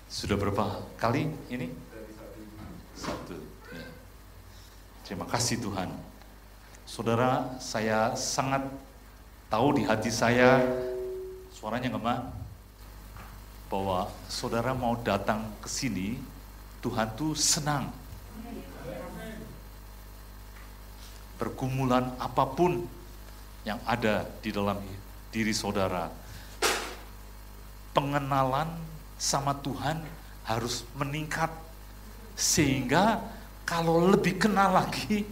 Sudah berapa kali ini? Satu. Ya. Terima kasih Tuhan. Saudara, saya sangat tahu di hati saya, suaranya nggak Mak? Bahwa saudara mau datang ke sini, Tuhan tuh senang. Pergumulan apapun yang ada di dalam diri saudara, pengenalan sama Tuhan harus meningkat, sehingga kalau lebih kenal lagi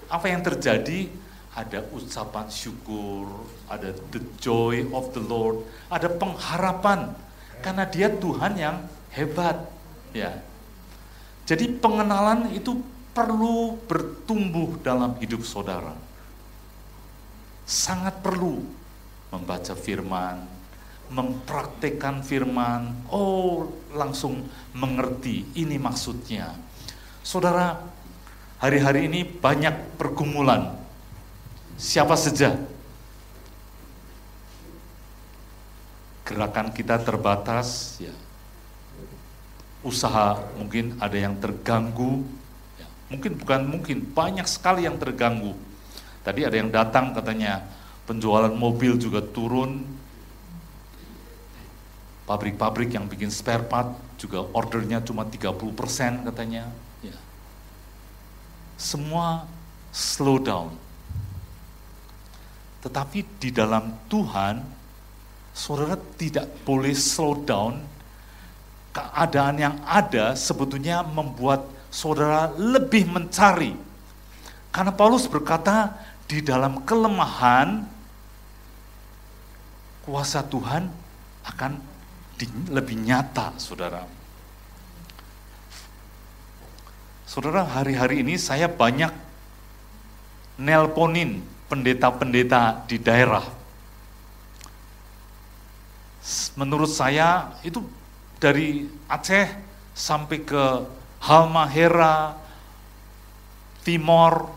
apa yang terjadi, ada ucapan syukur, ada the joy of the Lord, ada pengharapan karena Dia Tuhan yang hebat, ya. Jadi pengenalan itu perlu bertumbuh dalam hidup saudara. Sangat perlu membaca firman, mempraktekkan firman, langsung mengerti ini maksudnya. Saudara, hari-hari ini banyak pergumulan. Siapa saja. Gerakan kita terbatas, ya. Usaha mungkin ada yang terganggu, ya. Banyak sekali yang terganggu. Tadi ada yang datang katanya, penjualan mobil juga turun, pabrik-pabrik yang bikin spare part juga ordernya cuma 30% katanya. Ya. Semua slow down. Tetapi di dalam Tuhan, saudara tidak boleh slow down. Keadaan yang ada sebetulnya membuat saudara lebih mencari. Karena Paulus berkata, di dalam kelemahan, kuasa Tuhan akan lebih nyata, saudara. Saudara, hari-hari ini saya banyak nelponin pendeta-pendeta di daerah. Menurut saya itu dari Aceh sampai ke Halmahera, Timor,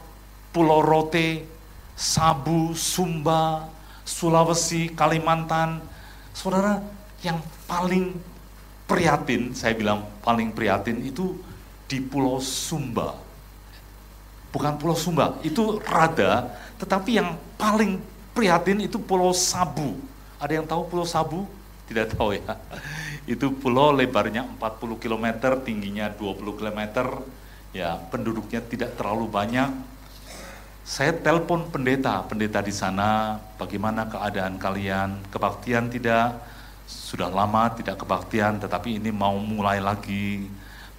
Pulau Rote, Sabu, Sumba, Sulawesi, Kalimantan. Saudara, yang paling prihatin, saya bilang paling prihatin itu di Pulau Sumba. Bukan Pulau Sumba, itu rada, tetapi yang paling prihatin itu Pulau Sabu. Ada yang tahu Pulau Sabu? Tidak tahu ya. Itu pulau lebarnya 40 km, tingginya 20 km, ya penduduknya tidak terlalu banyak. Saya telepon pendeta di sana, bagaimana keadaan kalian, kebaktian tidak? Sudah lama tidak kebaktian, tetapi ini mau mulai lagi.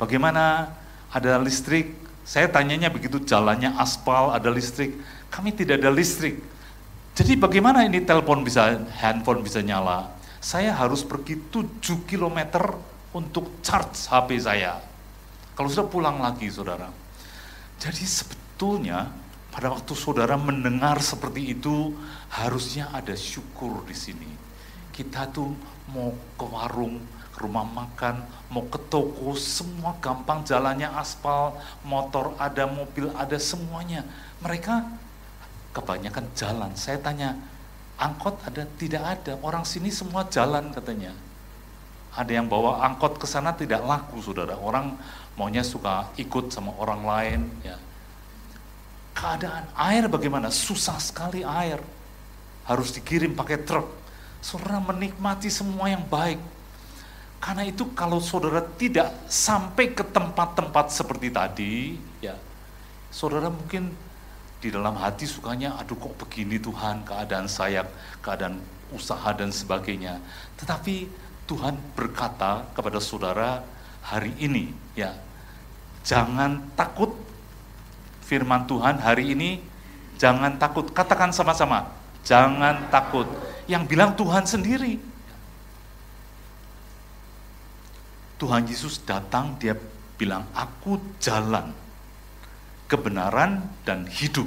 Bagaimana, ada listrik? Saya tanyanya begitu, jalannya aspal, ada listrik. Kami tidak ada listrik. Jadi bagaimana ini handphone bisa nyala? Saya harus pergi 7 km untuk charge HP saya. Kalau sudah pulang lagi, saudara. Jadi sebetulnya pada waktu saudara mendengar seperti itu, harusnya ada syukur di sini. Kita tuh mau ke warung, ke rumah makan, mau ke toko, semua gampang, jalannya aspal, motor ada, mobil ada, semuanya. Mereka kebanyakan jalan. Saya tanya, angkot ada? Tidak ada. Orang sini semua jalan katanya. Ada yang bawa angkot ke sana tidak laku, saudara. Orang maunya suka ikut sama orang lain. Ya. Keadaan air bagaimana? Susah sekali air. Harus dikirim pakai truk. Saudara menikmati semua yang baik. Karena itu kalau saudara tidak sampai ke tempat-tempat seperti tadi, ya, saudara mungkin di dalam hati sukanya, aduh kok begini Tuhan, keadaan saya, keadaan usaha dan sebagainya. Tetapi Tuhan berkata kepada saudara hari ini, ya, jangan takut. Firman Tuhan hari ini, jangan takut. Katakan sama-sama, jangan takut. Yang bilang Tuhan sendiri. Tuhan Yesus datang, dia bilang, aku jalan, kebenaran dan hidup.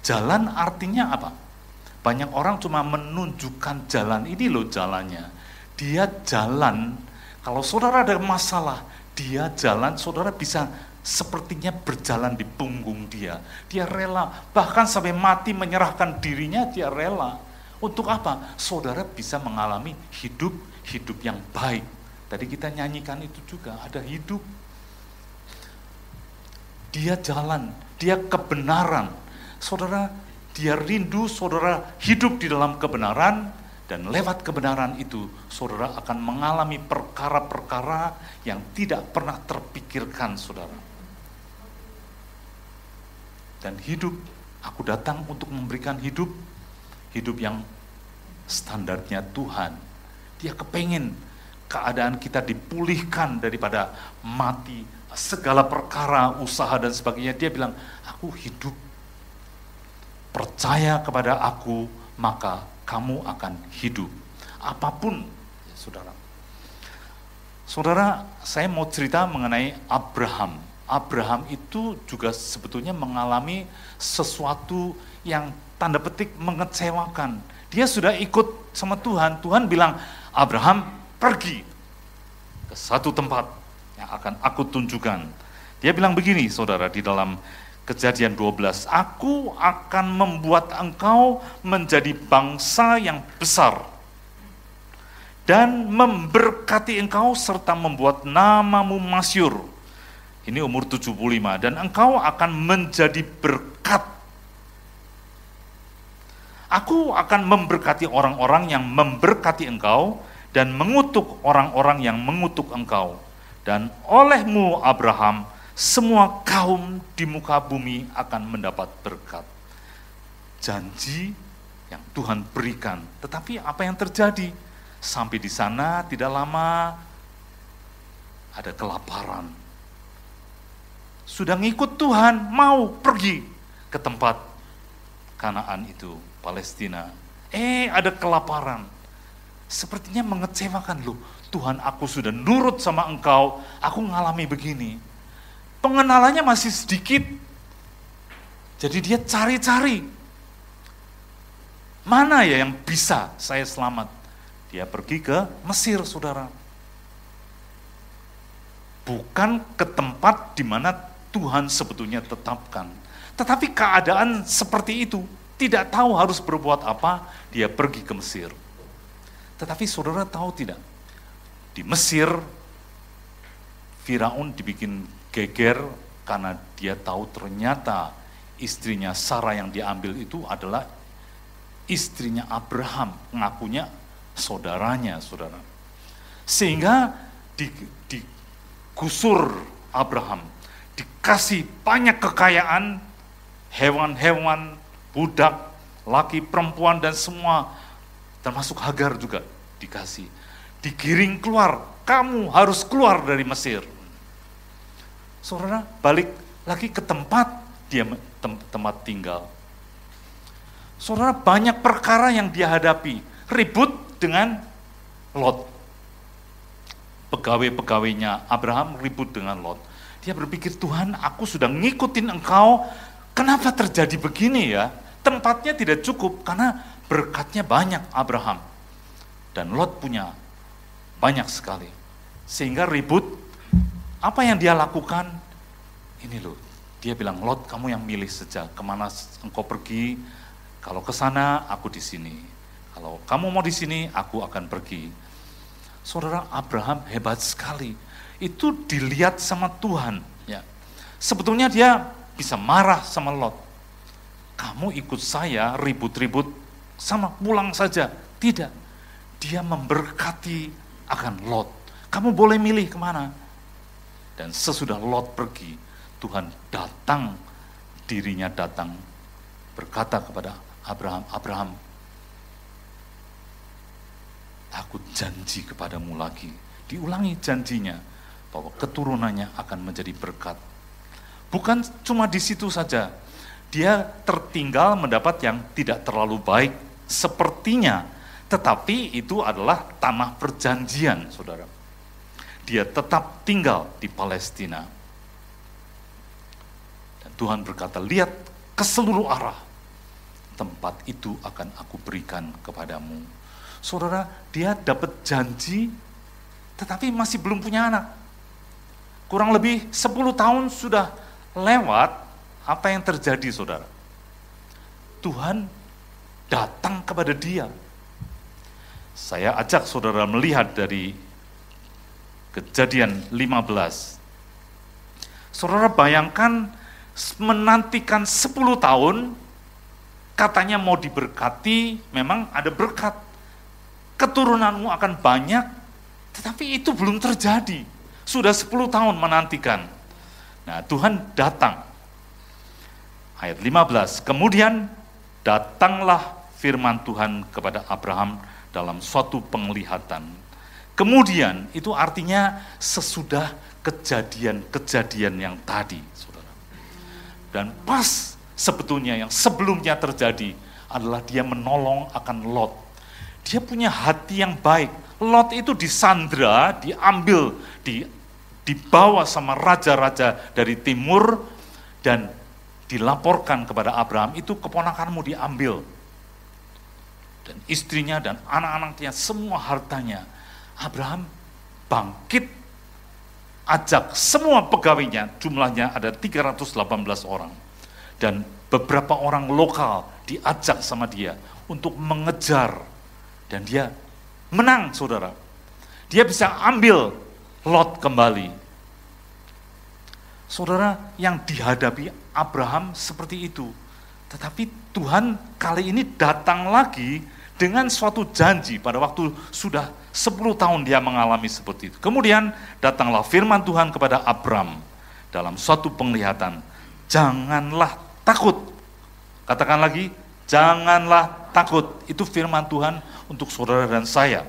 Jalan artinya apa? Banyak orang cuma menunjukkan jalan, ini loh jalannya. Dia jalan, kalau saudara ada masalah, dia jalan, saudara bisa sepertinya berjalan di punggung dia. Dia rela, bahkan sampai mati menyerahkan dirinya, dia rela. Untuk apa? Saudara bisa mengalami hidup yang baik. Tadi kita nyanyikan itu juga, ada hidup. Dia jalan, dia kebenaran. Saudara, dia rindu saudara hidup di dalam kebenaran, dan lewat kebenaran itu, saudara akan mengalami perkara-perkara yang tidak pernah terpikirkan, saudara. Dan hidup, aku datang untuk memberikan hidup yang standarnya Tuhan. Dia kepengen keadaan kita dipulihkan daripada mati, segala perkara, usaha dan sebagainya. Dia bilang, aku hidup. Percaya kepada aku, maka kamu akan hidup. Apapun, saudara. Saudara, saya mau cerita mengenai Abraham. Abraham itu juga sebetulnya mengalami sesuatu yang tanda petik mengecewakan. Dia sudah ikut sama Tuhan. Tuhan bilang, Abraham pergi ke satu tempat yang akan aku tunjukkan. Dia bilang begini, saudara, di dalam Kejadian 12, aku akan membuat engkau menjadi bangsa yang besar dan memberkati engkau serta membuat namamu masyhur. Ini umur 75, dan engkau akan menjadi berkat. Aku akan memberkati orang-orang yang memberkati engkau dan mengutuk orang-orang yang mengutuk engkau. Dan olehmu Abraham, semua kaum di muka bumi akan mendapat berkat. Janji yang Tuhan berikan. Tetapi apa yang terjadi? Sampai di sana tidak lama ada kelaparan. Sudah ngikut Tuhan, mau pergi ke tempat Kanaan itu, Palestina. Ada kelaparan. Sepertinya mengecewakan loh. Tuhan, aku sudah nurut sama engkau, aku ngalami begini. Pengenalannya masih sedikit. Jadi dia cari-cari. Mana ya yang bisa saya selamat? Dia pergi ke Mesir, saudara. Bukan ke tempat di mana Tuhan sebetulnya tetapkan. Tetapi keadaan seperti itu, tidak tahu harus berbuat apa, dia pergi ke Mesir. Tetapi saudara tahu tidak? Di Mesir, Firaun dibikin geger karena dia tahu ternyata istrinya Sarah yang diambil itu adalah istrinya Abraham, ngakunya saudaranya, saudara. Sehingga digusur Abraham, dikasih banyak kekayaan, hewan-hewan, budak, laki, perempuan, dan semua, termasuk Hagar juga dikasih. Digiring keluar, kamu harus keluar dari Mesir. Saudara, balik lagi ke tempat dia tempat tinggal. Saudara, banyak perkara yang dia hadapi, ribut dengan Lot. Pegawai-pegawainya Abraham ribut dengan Lot. Dia berpikir, Tuhan, aku sudah ngikutin engkau, kenapa terjadi begini ya? Tempatnya tidak cukup, karena berkatnya banyak Abraham. Dan Lot punya banyak sekali. Sehingga ribut, apa yang dia lakukan? Ini loh, dia bilang, Lot, kamu yang milih saja, kemana engkau pergi, kalau ke sana, aku di sini. Kalau kamu mau di sini, aku akan pergi. Saudara, Abraham hebat sekali. Itu dilihat sama Tuhan. Ya. Sebetulnya dia bisa marah sama Lot. Kamu ikut saya ribut-ribut sama pulang saja. Tidak. Dia memberkati akan Lot. Kamu boleh milih kemana. Dan sesudah Lot pergi, Tuhan datang, dirinya datang, berkata kepada Abraham, Abraham, aku janji kepadamu lagi. Diulangi janjinya, bahwa keturunannya akan menjadi berkat. Bukan cuma di situ saja, dia tertinggal mendapat yang tidak terlalu baik sepertinya, tetapi itu adalah tanah perjanjian, saudara. Dia tetap tinggal di Palestina. Dan Tuhan berkata, lihat ke seluruh arah, tempat itu akan aku berikan kepadamu. Saudara, dia dapat janji, tetapi masih belum punya anak. Kurang lebih 10 tahun sudah lewat, apa yang terjadi, saudara? Tuhan datang kepada Dia. Saya ajak saudara melihat dari Kejadian 15. Saudara bayangkan menantikan 10 tahun, katanya mau diberkati, memang ada berkat. Keturunanmu akan banyak, tetapi itu belum terjadi. Sudah 10 tahun menantikan. Nah, Tuhan datang. Ayat 15, kemudian datanglah firman Tuhan kepada Abraham dalam suatu penglihatan. Kemudian itu artinya sesudah kejadian-kejadian yang tadi, saudara. Dan pas sebetulnya yang sebelumnya terjadi adalah dia menolong akan Lot. Dia punya hati yang baik. Lot itu disandra, diambil, dibawa sama raja-raja dari timur dan dilaporkan kepada Abraham, itu keponakanmu diambil. Dan istrinya dan anak-anaknya, semua hartanya. Abraham bangkit, ajak semua pegawainya, jumlahnya ada 318 orang. Dan beberapa orang lokal diajak sama dia untuk mengejar. Dan dia menang, saudara. Dia bisa ambil Lot kembali. Saudara, yang dihadapi Abraham seperti itu. Tetapi Tuhan kali ini datang lagi dengan suatu janji pada waktu sudah 10 tahun dia mengalami seperti itu. Kemudian datanglah firman Tuhan kepada Abram dalam suatu penglihatan. Janganlah takut. Katakan lagi, janganlah takut. Itu firman Tuhan untuk saudara dan saya.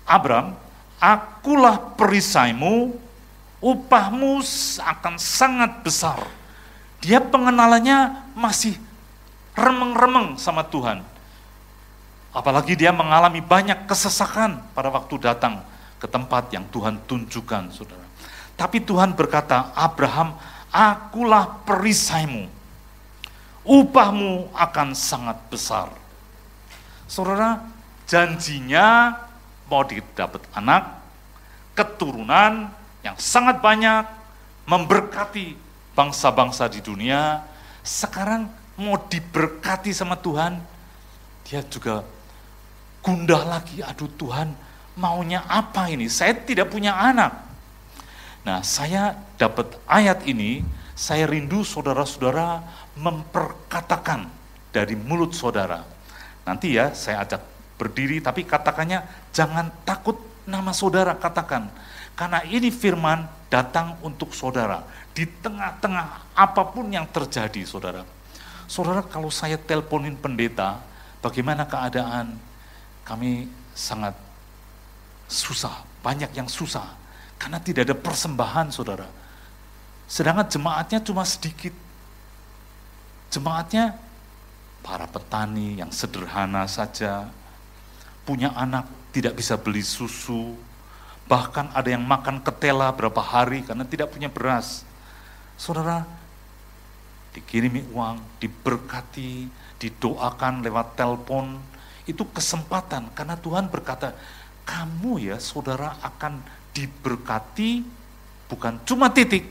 Abram, akulah perisaimu, upahmu akan sangat besar. Dia pengenalannya masih remeng-remeng sama Tuhan. Apalagi dia mengalami banyak kesesakan pada waktu datang ke tempat yang Tuhan tunjukkan, saudara. Tapi Tuhan berkata, Abraham, akulah perisaimu, upahmu akan sangat besar. Saudara, janjinya mau didapat anak, keturunan yang sangat banyak, memberkati bangsa-bangsa di dunia. Sekarang mau diberkati sama Tuhan, dia juga gundah lagi, aduh Tuhan, maunya apa ini? Saya tidak punya anak. Nah, saya dapat ayat ini, saya rindu saudara-saudara memperkatakan dari mulut saudara. Nanti ya, saya ajak berdiri, tapi katakannya jangan takut nama saudara, katakan. Karena ini firman datang untuk saudara. Di tengah-tengah apapun yang terjadi, saudara. Saudara, kalau saya teleponin pendeta, bagaimana keadaan? Kami sangat susah, banyak yang susah. Karena tidak ada persembahan, saudara. Sedangkan jemaatnya cuma sedikit. Jemaatnya para petani yang sederhana saja, punya anak tidak bisa beli susu, bahkan ada yang makan ketela berapa hari karena tidak punya beras. Saudara, dikirimi uang, diberkati, didoakan lewat telepon, itu kesempatan karena Tuhan berkata, kamu ya saudara akan diberkati bukan cuma titik,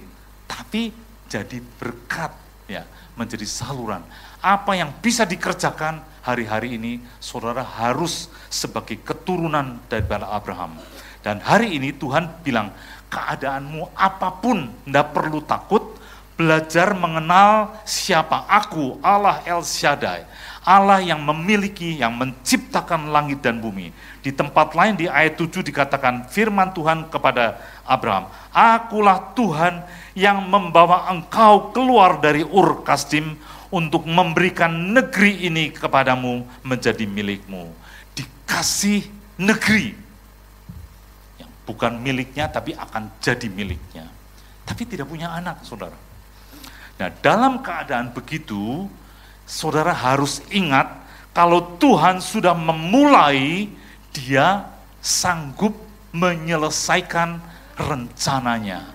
tapi jadi berkat, ya, menjadi saluran. Apa yang bisa dikerjakan hari-hari ini, saudara harus sebagai keturunan daripada Abraham. Dan hari ini Tuhan bilang, keadaanmu apapun, tidak perlu takut, belajar mengenal siapa aku, Allah El Shaddai, Allah yang memiliki, yang menciptakan langit dan bumi. Di tempat lain di ayat 7 dikatakan firman Tuhan kepada Abraham, akulah Tuhan yang membawa engkau keluar dari Ur Kasdim untuk memberikan negeri ini kepadamu menjadi milikmu. Dikasih negeri yang bukan miliknya tapi akan jadi miliknya. Tapi tidak punya anak, saudara. Nah, dalam keadaan begitu, saudara harus ingat, kalau Tuhan sudah memulai, Dia sanggup menyelesaikan rencananya.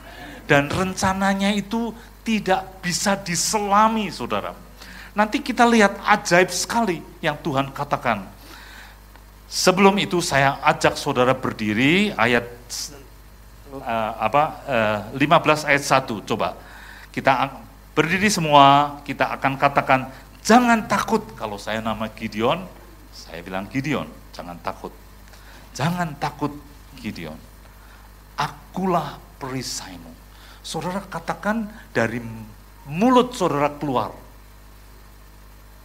Dan rencananya itu tidak bisa diselami, saudara. Nanti kita lihat ajaib sekali yang Tuhan katakan. Sebelum itu saya ajak saudara berdiri, ayat 15 ayat 1, coba. Kita berdiri semua, kita akan katakan, Jangan takut, kalau saya nama Gideon, saya bilang Gideon, jangan takut. Jangan takut Gideon, akulah perisaimu. Saudara katakan dari mulut saudara keluar,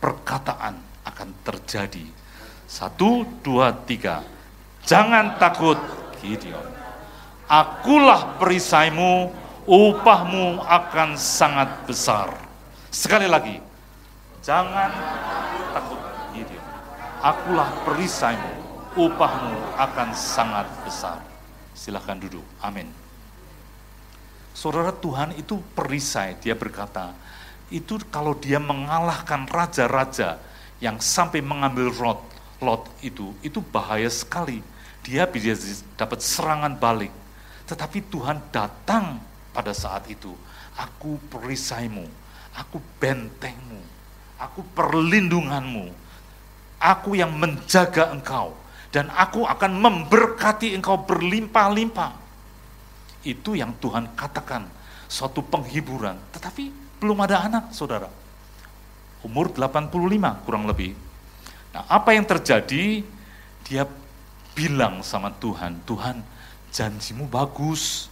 perkataan akan terjadi. 1, 2, 3. Jangan takut Gideon, akulah perisaimu, upahmu akan sangat besar. Sekali lagi, jangan takut Gideon, akulah perisaimu, upahmu akan sangat besar. Silahkan duduk, amin. Saudara, Tuhan itu perisai, dia berkata, itu kalau dia mengalahkan raja-raja yang sampai mengambil Lot itu bahaya sekali. Dia bisa dapat serangan balik. Tetapi Tuhan datang pada saat itu. Aku perisaimu, aku bentengmu, aku perlindunganmu, aku yang menjaga engkau, dan aku akan memberkati engkau berlimpah-limpah. Itu yang Tuhan katakan, suatu penghiburan. Tetapi belum ada anak, saudara. Umur 85 kurang lebih. Nah, apa yang terjadi? Dia bilang sama Tuhan, Tuhan, janjimu bagus,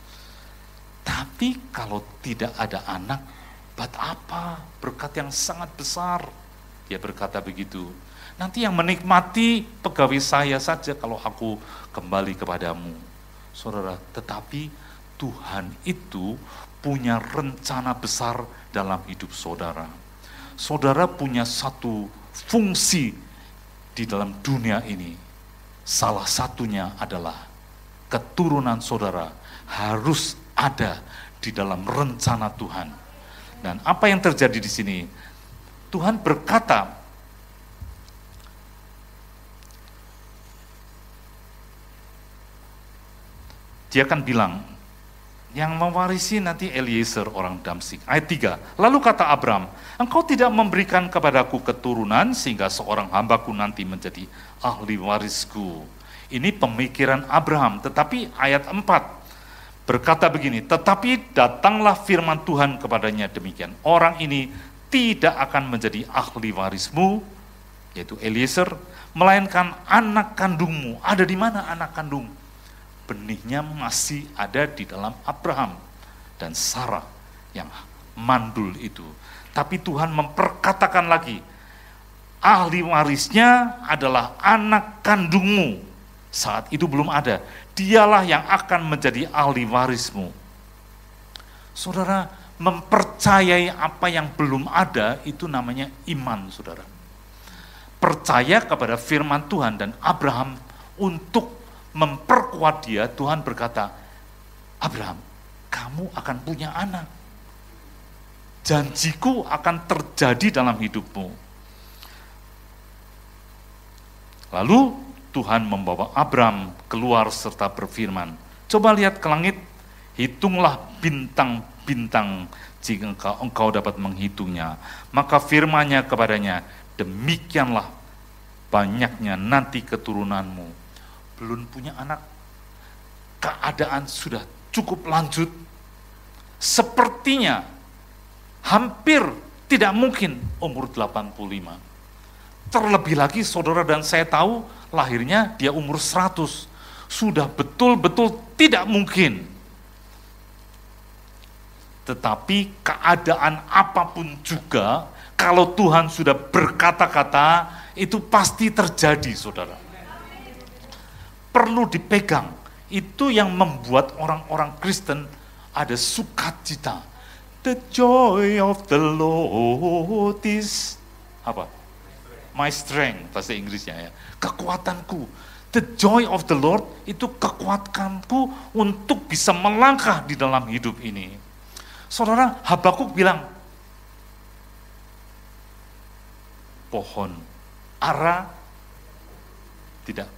tapi kalau tidak ada anak, buat apa? Berkat yang sangat besar. Dia berkata begitu. Nanti yang menikmati pegawai saya saja kalau aku kembali kepadamu. Saudara, tetapi Tuhan itu punya rencana besar dalam hidup saudara. Saudara punya satu fungsi di dalam dunia ini. Salah satunya adalah keturunan saudara harus ada di dalam rencana Tuhan. Dan apa yang terjadi di sini? Tuhan berkata, dia akan bilang, yang mewarisi nanti Eliezer orang Damsik. Ayat 3, lalu kata Abram, engkau tidak memberikan kepadaku keturunan sehingga seorang hambaku nanti menjadi ahli warisku. Ini pemikiran Abraham. Tetapi ayat 4 berkata begini, tetapi datanglah firman Tuhan kepadanya demikian, orang ini tidak akan menjadi ahli warismu, yaitu Eliezer, melainkan anak kandungmu. Ada di mana anak kandung? Benihnya masih ada di dalam Abraham dan Sarah yang mandul itu. Tapi Tuhan memperkatakan lagi, ahli warisnya adalah anak kandungmu. Saat itu belum ada. Dialah yang akan menjadi ahli warismu. Saudara, mempercayai apa yang belum ada itu namanya iman, saudara. Percaya kepada firman Tuhan, dan Abraham untuk memperkuat dia, Tuhan berkata, Abraham, kamu akan punya anak. Janjiku akan terjadi dalam hidupmu. Lalu Tuhan membawa Abraham keluar serta berfirman, coba lihat ke langit, hitunglah bintang-bintang jika engkau dapat menghitungnya. Maka firman-Nya kepadanya, demikianlah banyaknya nanti keturunanmu. Belum punya anak, keadaan sudah cukup lanjut, sepertinya hampir tidak mungkin umur 85. Terlebih lagi saudara dan saya tahu lahirnya dia umur 100, sudah betul-betul tidak mungkin. Tetapi keadaan apapun juga, kalau Tuhan sudah berkata-kata, itu pasti terjadi, saudara. Perlu dipegang. Itu yang membuat orang-orang Kristen ada sukacita. The joy of the Lord is apa? My strength, bahasa Inggrisnya ya. Kekuatanku. The joy of the Lord itu kekuatanku untuk bisa melangkah di dalam hidup ini. Saudara, Habakuk bilang, pohon ara tidak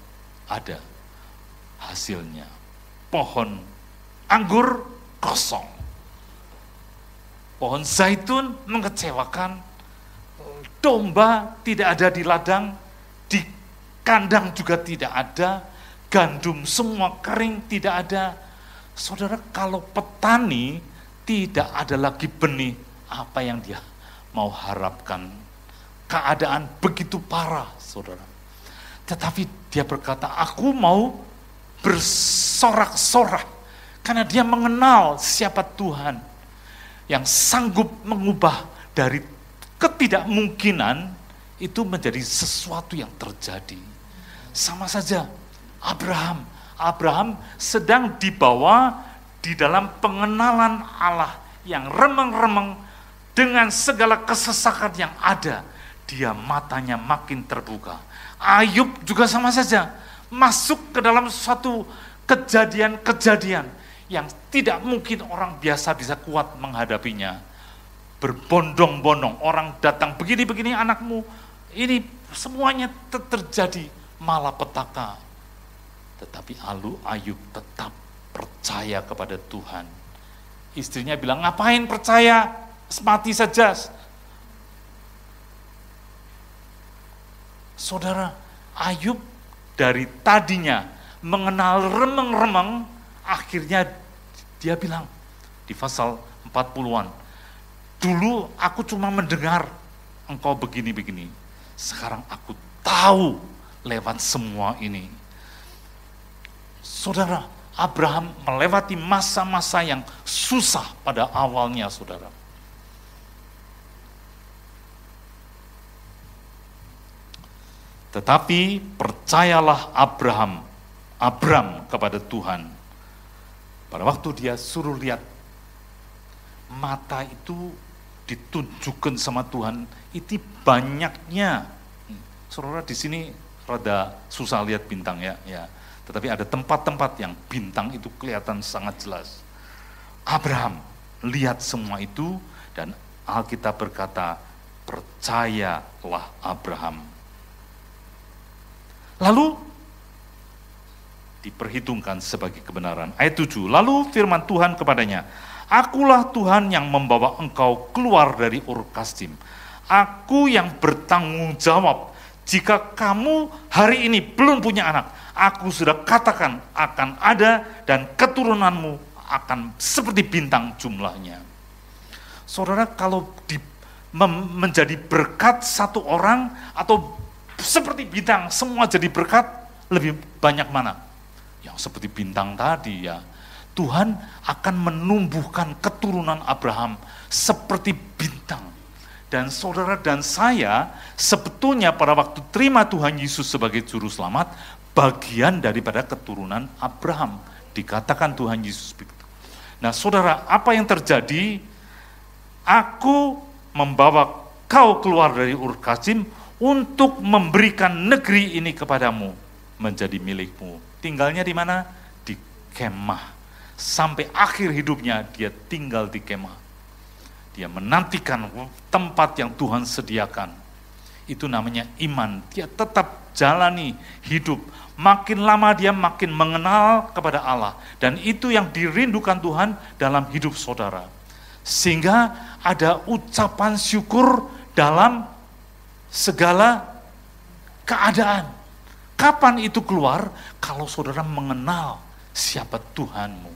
ada hasilnya. Pohon anggur kosong. Pohon zaitun mengecewakan. Domba tidak ada di ladang, di kandang juga tidak ada, gandum semua kering, tidak ada. Saudara, kalau petani tidak ada lagi benih, apa yang dia mau harapkan keadaan begitu parah, saudara. Tetapi dia berkata, aku mau bersorak-sorak, karena dia mengenal siapa Tuhan yang sanggup mengubah dari ketidakmungkinan itu menjadi sesuatu yang terjadi. Sama saja Abraham sedang dibawa di dalam pengenalan Allah yang remeng-remeng dengan segala kesesakan yang ada. Dia matanya makin terbuka. Ayub juga sama saja, masuk ke dalam suatu kejadian-kejadian yang tidak mungkin orang biasa bisa kuat menghadapinya. Berbondong-bondong, orang datang, begini-begini anakmu, ini semuanya terjadi malapetaka. Tetapi Ayub tetap percaya kepada Tuhan. Istrinya bilang, ngapain percaya, mati saja. Saudara, Ayub dari tadinya mengenal remeng-remeng, akhirnya dia bilang di pasal 40-an, dulu aku cuma mendengar engkau begini-begini, sekarang aku tahu lewat semua ini. Saudara, Abraham melewati masa-masa yang susah pada awalnya, saudara. Tetapi percayalah Abram kepada Tuhan. Pada waktu dia suruh lihat, mata itu ditunjukkan sama Tuhan, itu banyaknya. Saudara, di sini rada susah lihat bintang ya. Tetapi ada tempat-tempat yang bintang itu kelihatan sangat jelas. Abraham lihat semua itu dan Alkitab berkata, percayalah Abraham. Lalu diperhitungkan sebagai kebenaran. Ayat 7, lalu firman Tuhan kepadanya, akulah Tuhan yang membawa engkau keluar dari Ur Kasdim. Aku yang bertanggung jawab jika kamu hari ini belum punya anak. Aku sudah katakan akan ada dan keturunanmu akan seperti bintang jumlahnya. Saudara, kalau menjadi berkat satu orang atau seperti bintang semua jadi berkat, lebih banyak mana? Yang seperti bintang tadi ya. Tuhan akan menumbuhkan keturunan Abraham seperti bintang. Dan saudara dan saya sebetulnya pada waktu terima Tuhan Yesus sebagai juru selamat, bagian daripada keturunan Abraham. Dikatakan Tuhan Yesus begitu. Nah saudara, apa yang terjadi? Aku membawa kau keluar dari Ur Kasdim untuk memberikan negeri ini kepadamu menjadi milikmu. Tinggalnya di mana? Di kemah. Sampai akhir hidupnya dia tinggal di kemah. Dia menantikan tempat yang Tuhan sediakan. Itu namanya iman. Dia tetap jalani hidup. Makin lama dia makin mengenal kepada Allah. Dan itu yang dirindukan Tuhan dalam hidup saudara. Sehingga ada ucapan syukur dalam segala keadaan. Kapan itu keluar? Kalau saudara mengenal siapa Tuhanmu.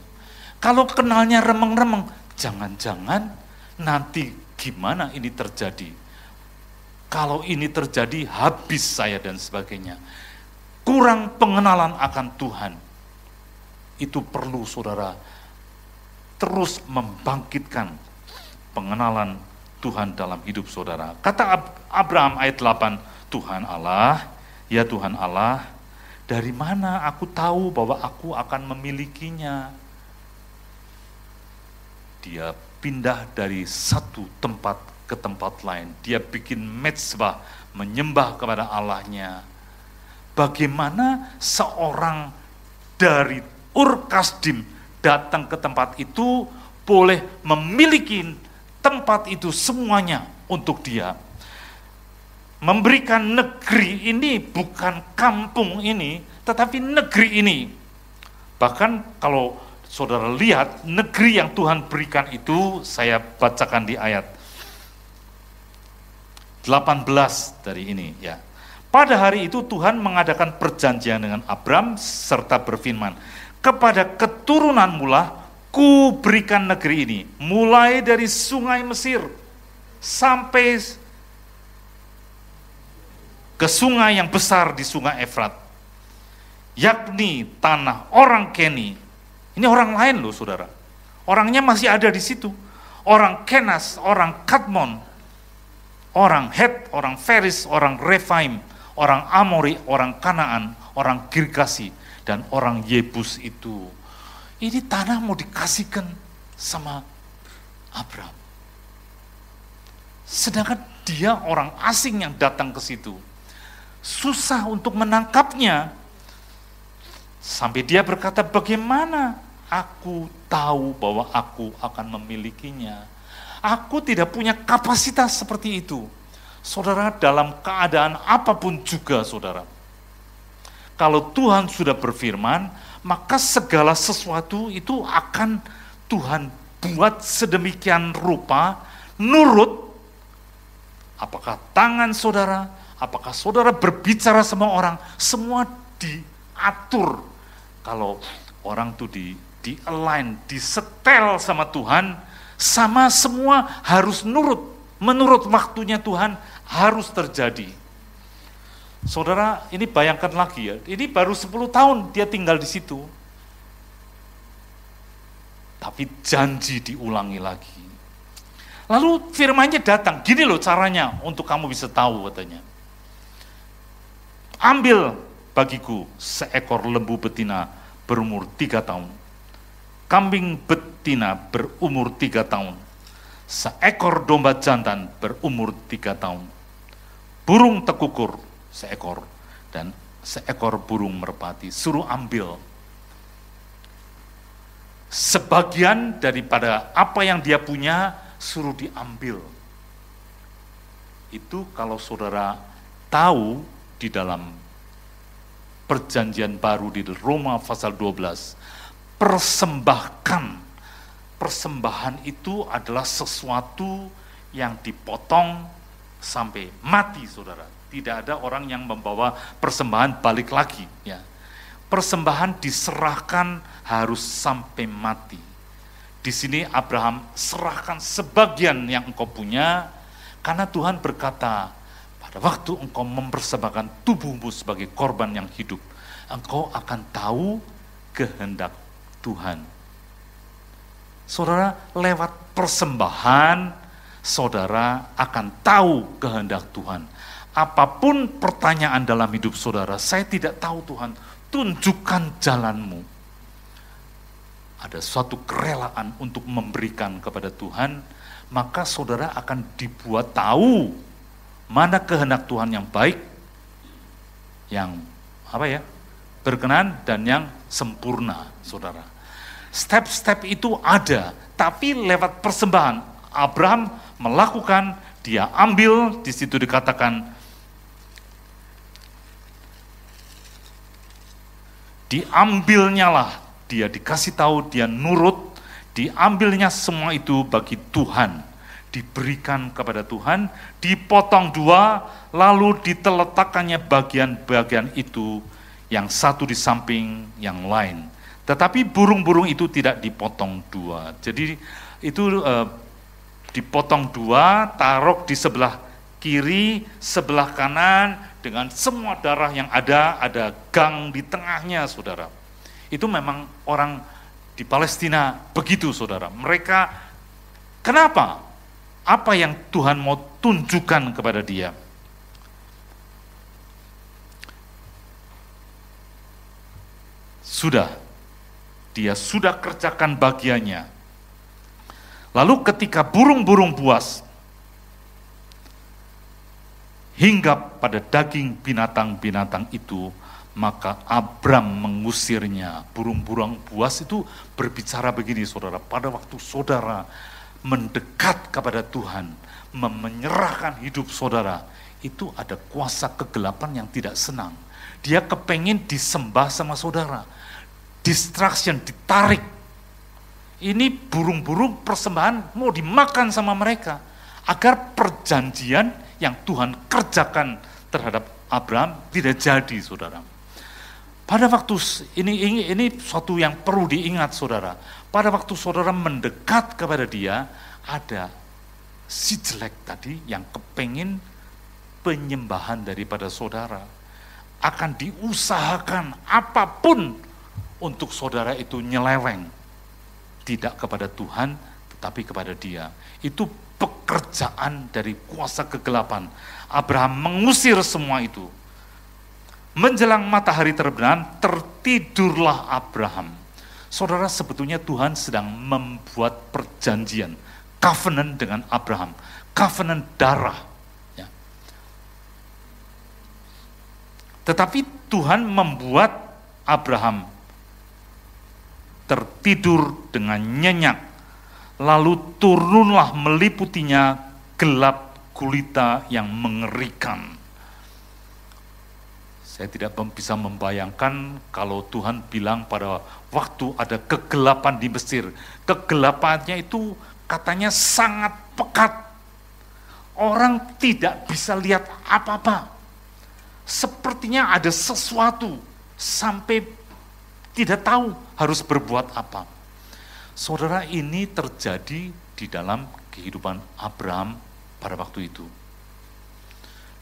Kalau kenalnya remeng-remeng, jangan-jangan nanti gimana ini terjadi. Kalau ini terjadi, habis saya dan sebagainya. Kurang pengenalan akan Tuhan. Itu perlu saudara terus membangkitkan pengenalan Tuhan dalam hidup saudara. Kata Abraham ayat 8, Tuhan Allah, ya Tuhan Allah, dari mana aku tahu bahwa aku akan memilikinya? Dia pindah dari satu tempat ke tempat lain. Dia bikin mezbah, menyembah kepada Allahnya. Bagaimana seorang dari Ur Kasdim datang ke tempat itu boleh memiliki tempat itu semuanya untuk dia. Memberikan negeri ini bukan kampung ini, tetapi negeri ini. Bahkan kalau saudara lihat negeri yang Tuhan berikan itu, saya bacakan di ayat 18 dari ini ya. Pada hari itu Tuhan mengadakan perjanjian dengan Abram serta berfirman, kepada keturunanmu lah ku berikan negeri ini, mulai dari sungai Mesir sampai ke sungai yang besar di sungai Efrat, yakni tanah orang Keni. Ini orang lain loh saudara. Orangnya masih ada di situ. Orang Kenas, orang Kadmon, orang Het, orang Feris, orang Refaim, orang Amori, orang Kanaan, orang Girgasi, dan orang Yebus itu. Ini tanah mau dikasihkan sama Abraham. Sedangkan dia orang asing yang datang ke situ. Susah untuk menangkapnya. Sampai dia berkata, bagaimana aku tahu bahwa aku akan memilikinya? Aku tidak punya kapasitas seperti itu. Saudara, dalam keadaan apapun juga saudara, kalau Tuhan sudah berfirman, maka segala sesuatu itu akan Tuhan buat sedemikian rupa, nurut. Apakah tangan saudara, apakah saudara berbicara sama orang, semua diatur. Kalau orang itu di-align, disetel sama Tuhan, sama semua harus nurut. Menurut waktunya Tuhan harus terjadi. Saudara, ini bayangkan lagi ya, ini baru 10 tahun dia tinggal di situ. Tapi janji diulangi lagi. Lalu firman-Nya datang, gini loh caranya untuk kamu bisa tahu katanya. Ambil bagiku seekor lembu betina berumur 3 tahun. Kambing betina berumur 3 tahun. Seekor domba jantan berumur 3 tahun. Burung tekukur seekor. Dan seekor burung merpati. Suruh ambil. Sebagian daripada apa yang dia punya, suruh diambil. Itu kalau saudara tahu di dalam perjanjian baru di Roma pasal 12, persembahan itu adalah sesuatu yang dipotong sampai mati saudara. Tidak ada orang yang membawa persembahan balik lagi ya. Persembahan diserahkan harus sampai mati. Di sini Abraham serahkan sebagian yang engkau punya, karena Tuhan berkata, pada waktu engkau mempersembahkan tubuhmu sebagai korban yang hidup, engkau akan tahu kehendak Tuhan. Saudara, lewat persembahan, saudara akan tahu kehendak Tuhan. Apapun pertanyaan dalam hidup saudara, saya tidak tahu Tuhan, tunjukkan jalanmu. Ada suatu kerelaan untuk memberikan kepada Tuhan, maka saudara akan dibuat tahu mana kehendak Tuhan yang baik, yang berkenan dan yang sempurna, saudara. Step-step itu ada, tapi lewat persembahan. Abraham melakukan, dia ambil, di situ dikatakan, diambilnyalah, dia dikasih tahu, dia nurut, diambilnya semua itu bagi Tuhan, diberikan kepada Tuhan, dipotong 2, lalu diteletakkannya bagian-bagian itu, yang satu di samping yang lain. Tetapi burung-burung itu tidak dipotong 2. Jadi itu dipotong 2, taruh di sebelah kiri, sebelah kanan, dengan semua darah yang ada gang di tengahnya, saudara. Itu memang orang di Palestina begitu, saudara. Mereka, kenapa? Apa yang Tuhan mau tunjukkan kepada dia? Dia sudah kerjakan bagiannya. Lalu ketika burung-burung buas hinggap pada daging binatang-binatang itu, maka Abram mengusirnya. Burung-burung buas itu berbicara begini, saudara. Pada waktu saudara mendekat kepada Tuhan, menyerahkan hidup saudara, itu ada kuasa kegelapan yang tidak senang. Dia kepengen disembah sama saudara. Distraction, ditarik. Ini burung-burung persembahan mau dimakan sama mereka. Agar perjanjian yang Tuhan kerjakan terhadap Abraham tidak jadi, saudara. Pada waktu ini suatu yang perlu diingat, saudara. Pada waktu saudara mendekat kepada dia, ada si jelek tadi yang kepengin penyembahan daripada saudara. Akan diusahakan apapun untuk saudara itu nyeleweng. Tidak kepada Tuhan, tetapi kepada dia. Itu pekerjaan dari kuasa kegelapan. Abraham mengusir semua itu. Menjelang matahari terbenam, tertidurlah Abraham. Saudara, sebetulnya Tuhan sedang membuat perjanjian, covenant dengan Abraham, covenant darah. Ya. Tetapi Tuhan membuat Abraham tertidur dengan nyenyak, lalu turunlah meliputinya gelap gulita yang mengerikan. Saya tidak bisa membayangkan kalau Tuhan bilang pada waktu ada kegelapan di Mesir. Kegelapannya itu katanya sangat pekat. Orang tidak bisa lihat apa-apa. Sepertinya ada sesuatu sampai tidak tahu harus berbuat apa. Saudara, ini terjadi di dalam kehidupan Abraham pada waktu itu.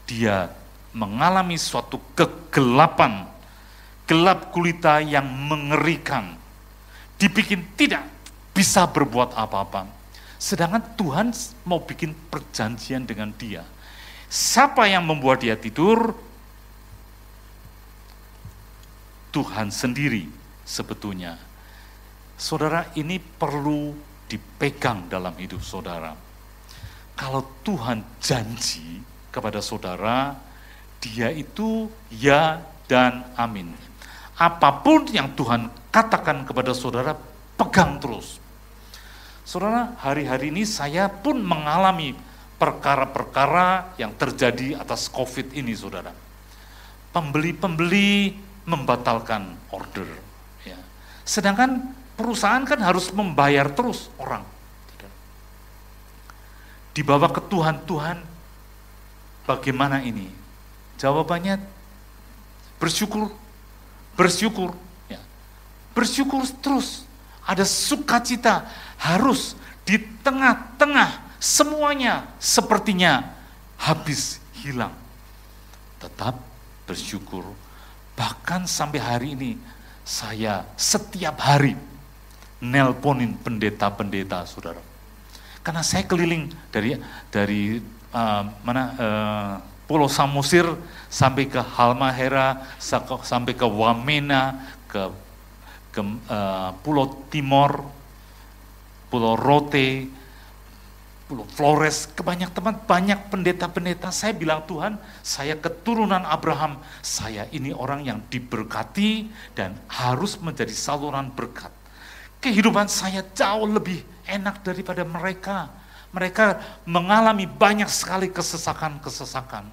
Dia mengalami suatu kegelapan, gelap gulita yang mengerikan. Dibikin tidak bisa berbuat apa-apa. Sedangkan Tuhan mau bikin perjanjian dengan dia. Siapa yang membuat dia tidur? Tuhan sendiri sebetulnya. Saudara, ini perlu dipegang dalam hidup saudara. Kalau Tuhan janji kepada saudara, dia itu ya dan amin. Apapun yang Tuhan katakan kepada saudara, pegang terus. Saudara, hari-hari ini saya pun mengalami perkara-perkara yang terjadi atas COVID ini, saudara. Pembeli-pembeli membatalkan order. Ya. Sedangkan perusahaan kan harus membayar terus orang. Dibawa ke Tuhan, Tuhan, bagaimana ini? Jawabannya bersyukur, bersyukur, ya. Bersyukur terus. Ada sukacita, harus di tengah-tengah semuanya sepertinya habis hilang. Tetap bersyukur. Bahkan sampai hari ini saya setiap hari nelponin pendeta-pendeta, saudara. Karena saya keliling dari Pulau Samosir sampai ke Halmahera, sampai ke Wamena, ke Pulau Timor, Pulau Rote, Pulau Flores, banyak pendeta-pendeta. Saya bilang, Tuhan, saya keturunan Abraham, saya ini orang yang diberkati dan harus menjadi saluran berkat. Kehidupan saya jauh lebih enak daripada mereka. Mereka mengalami banyak sekali kesesakan-kesesakan.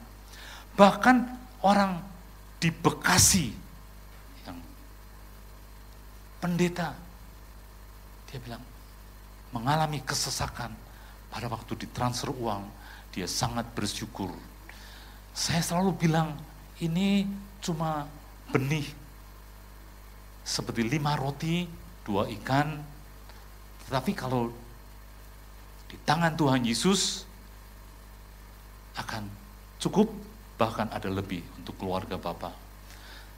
Bahkan orang di Bekasi, yang pendeta, dia bilang, mengalami kesesakan pada waktu ditransfer uang, dia sangat bersyukur. Saya selalu bilang, ini cuma benih, seperti 5 roti, 2 ikan, tetapi kalau di tangan Tuhan Yesus akan cukup, bahkan ada lebih untuk keluarga Bapa.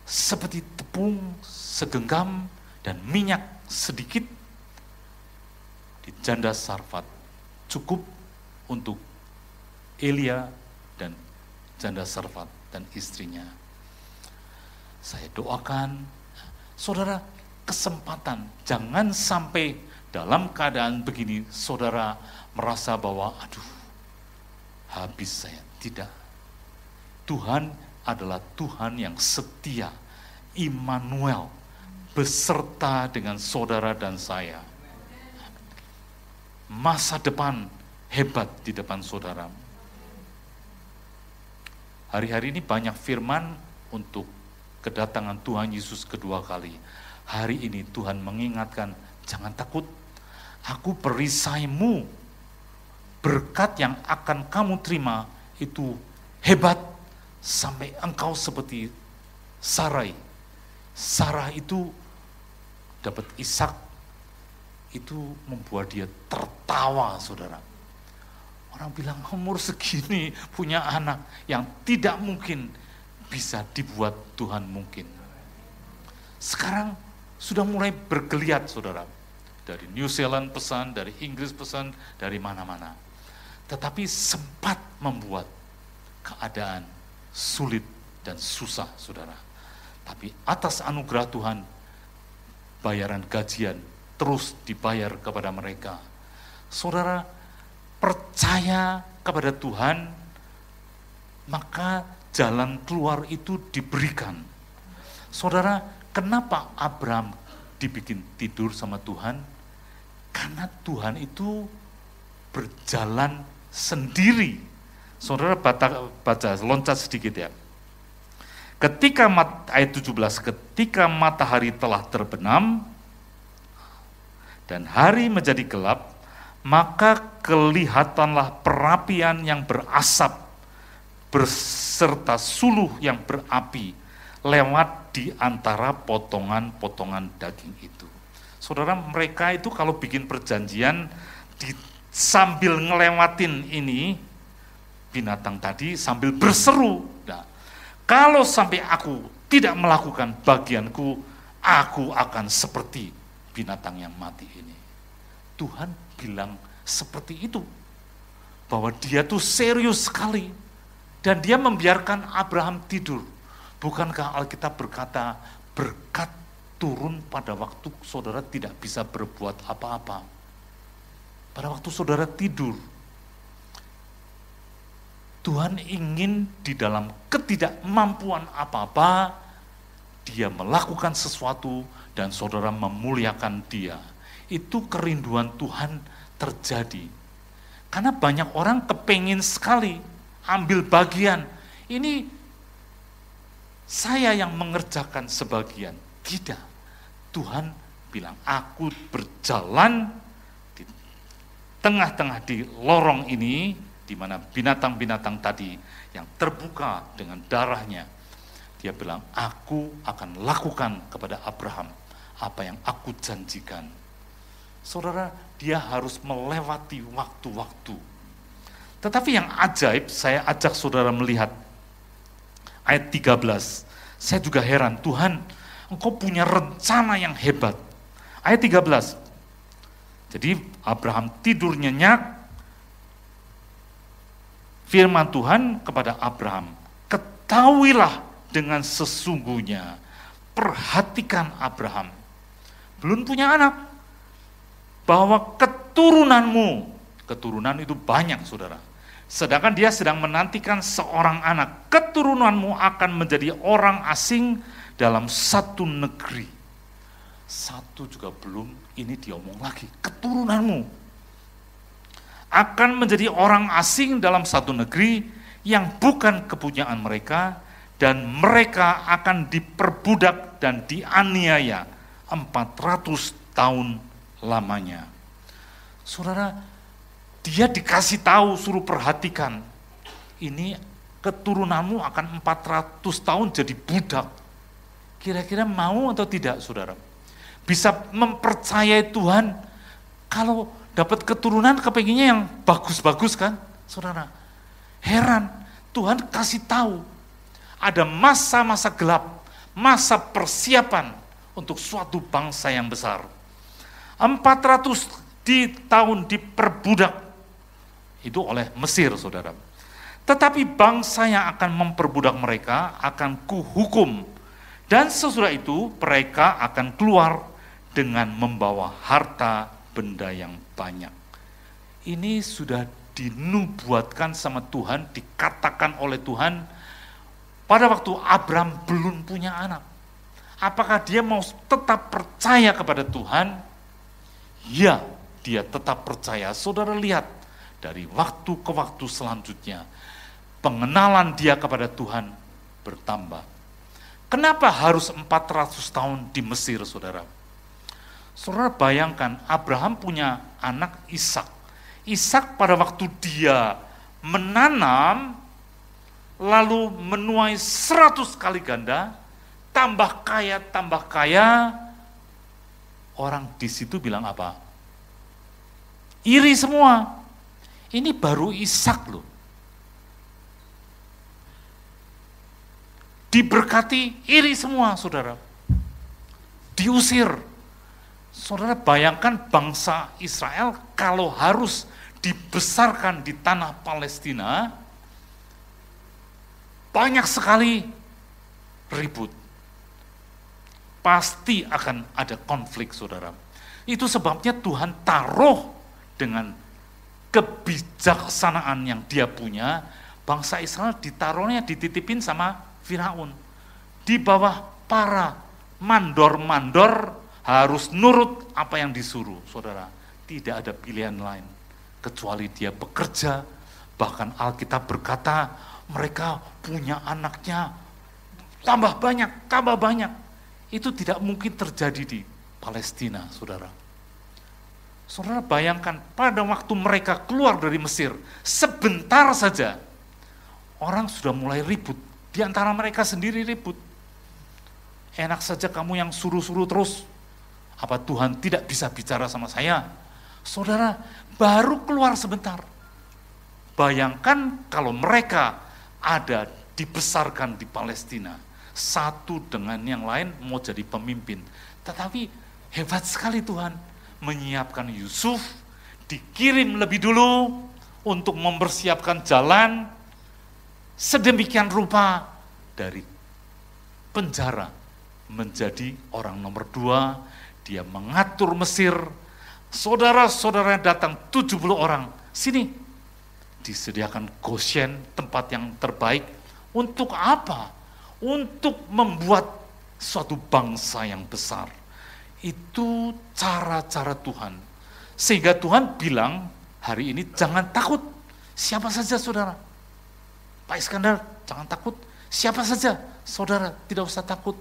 Seperti tepung segenggam dan minyak sedikit di janda Sarfat, cukup untuk Elia dan janda Sarfat dan istrinya. Saya doakan, saudara, kesempatan, jangan sampai dalam keadaan begini, saudara merasa bahwa, aduh, habis saya. Tidak. Tuhan adalah Tuhan yang setia, Immanuel, beserta dengan saudara dan saya. Masa depan hebat di depan saudara. Hari-hari ini banyak firman untuk kedatangan Tuhan Yesus kedua kali. Hari ini Tuhan mengingatkan, jangan takut, aku perisaimu, berkat yang akan kamu terima itu hebat, sampai engkau seperti Sarai. Sarah itu dapat Ishak, itu membuat dia tertawa, saudara. Orang bilang umur segini punya anak yang tidak mungkin bisa dibuat Tuhan mungkin. Sekarang sudah mulai bergeliat saudara. Dari New Zealand pesan, dari Inggris pesan, dari mana-mana. Tetapi sempat membuat keadaan sulit dan susah saudara. Tapi atas anugerah Tuhan, bayaran gajian terus dibayar kepada mereka. Saudara, percaya kepada Tuhan, maka jalan keluar itu diberikan. Saudara, kenapa Abraham dibikin tidur sama Tuhan? Karena Tuhan itu berjalan sendiri. Saudara baca, loncat sedikit ya. Ketika ayat 17, ketika matahari telah terbenam dan hari menjadi gelap, maka kelihatanlah perapian yang berasap berserta suluh yang berapi lewat di antara potongan-potongan daging itu. Saudara, mereka itu kalau bikin perjanjian sambil ngelewatin ini binatang tadi sambil berseru. Nah, kalau sampai aku tidak melakukan bagianku, aku akan seperti binatang yang mati ini. Tuhan bilang seperti itu, bahwa dia tuh serius sekali, dan dia membiarkan Abraham tidur. Bukankah Alkitab berkata, berkat turun pada waktu saudara tidak bisa berbuat apa-apa. Pada waktu saudara tidur, Tuhan ingin di dalam ketidakmampuan apa-apa, dia melakukan sesuatu dan saudara memuliakan dia. Itu kerinduan Tuhan terjadi. Karena banyak orang kepengin sekali ambil bagian. Ini saya yang mengerjakan sebagian. Tidak. Tuhan bilang, aku berjalan di tengah-tengah di lorong ini, di mana binatang-binatang tadi yang terbuka dengan darahnya. Dia bilang, aku akan lakukan kepada Abraham apa yang aku janjikan. Saudara, dia harus melewati waktu-waktu. Tetapi yang ajaib, saya ajak saudara melihat ayat 13. Saya juga heran, Tuhan, Engkau punya rencana yang hebat. Ayat 13. Jadi Abraham tidur nyenyak. Firman Tuhan kepada Abraham, ketahuilah dengan sesungguhnya, perhatikan Abraham, belum punya anak, bahwa keturunan itu banyak saudara, sedangkan dia sedang menantikan seorang anak, keturunanmu akan menjadi orang asing dalam satu negeri. Satu juga belum, ini diomong lagi, keturunanmu akan menjadi orang asing dalam satu negeri yang bukan kepunyaan mereka, dan mereka akan diperbudak dan dianiaya 400 tahun lamanya. Saudara, dia dikasih tahu, suruh perhatikan, ini keturunanmu akan 400 tahun jadi budak. Kira-kira mau atau tidak saudara? Bisa mempercayai Tuhan kalau dapat keturunan kepenginnya yang bagus-bagus kan, saudara? Heran, Tuhan kasih tahu ada masa-masa gelap, masa persiapan untuk suatu bangsa yang besar. 400 tahun diperbudak itu oleh Mesir, saudara. Tetapi bangsa yang akan memperbudak mereka akan kuhukum, dan sesudah itu mereka akan keluar dengan membawa harta benda yang banyak. Ini sudah dinubuatkan sama Tuhan, dikatakan oleh Tuhan pada waktu Abraham belum punya anak. Apakah dia mau tetap percaya kepada Tuhan? Ya, dia tetap percaya. Saudara lihat, dari waktu ke waktu selanjutnya, pengenalan dia kepada Tuhan bertambah. Kenapa harus 400 tahun di Mesir, saudara? Saudara bayangkan, Abraham punya anak Ishak. Ishak pada waktu dia menanam, lalu menuai 100 kali ganda, tambah kaya, orang di situ bilang apa? Iri semua. Ini baru Ishak loh. Diberkati, iri semua, saudara. Diusir. Saudara bayangkan bangsa Israel kalau harus dibesarkan di tanah Palestina, banyak sekali ribut. Pasti akan ada konflik, saudara. Itu sebabnya Tuhan taruh dengan kebijaksanaan yang dia punya, bangsa Israel ditaruhnya, dititipin sama Firaun. Di bawah para mandor-mandor harus nurut apa yang disuruh, saudara. Tidak ada pilihan lain kecuali dia bekerja. Bahkan Alkitab berkata mereka punya anaknya tambah banyak. Itu tidak mungkin terjadi di Palestina, saudara. Saudara bayangkan pada waktu mereka keluar dari Mesir, sebentar saja orang sudah mulai ribut. Di antara mereka sendiri ribut. Enak saja kamu yang suruh-suruh terus. Apa Tuhan tidak bisa bicara sama saya? Saudara, baru keluar sebentar. Bayangkan kalau mereka ada dibesarkan di Palestina, satu dengan yang lain mau jadi pemimpin. Tetapi hebat sekali Tuhan menyiapkan Yusuf, dikirim lebih dulu untuk mempersiapkan jalan sedemikian rupa dari penjara menjadi orang nomor 2. Dia mengatur Mesir. Saudara-saudara datang 70 orang. Sini, disediakan Goshen, tempat yang terbaik. Untuk apa? Untuk membuat suatu bangsa yang besar. Itu cara-cara Tuhan. Sehingga Tuhan bilang, hari ini jangan takut. Siapa saja saudara. Pak Iskandar, jangan takut. Siapa saja saudara, tidak usah takut.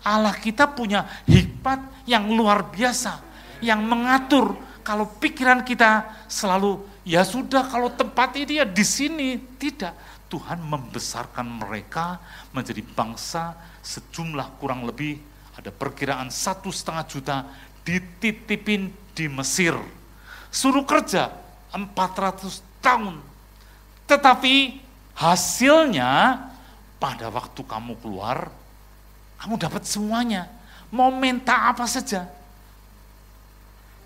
Allah kita punya hikmat yang luar biasa. Yang mengatur kalau pikiran kita selalu, ya sudah kalau tempat ini ya di sini. Tidak. Tuhan membesarkan mereka menjadi bangsa sejumlah kurang lebih ada perkiraan 1,5 juta dititipin di Mesir. Suruh kerja 400 tahun. Tetapi hasilnya pada waktu kamu keluar, kamu dapat semuanya. Mau minta apa saja.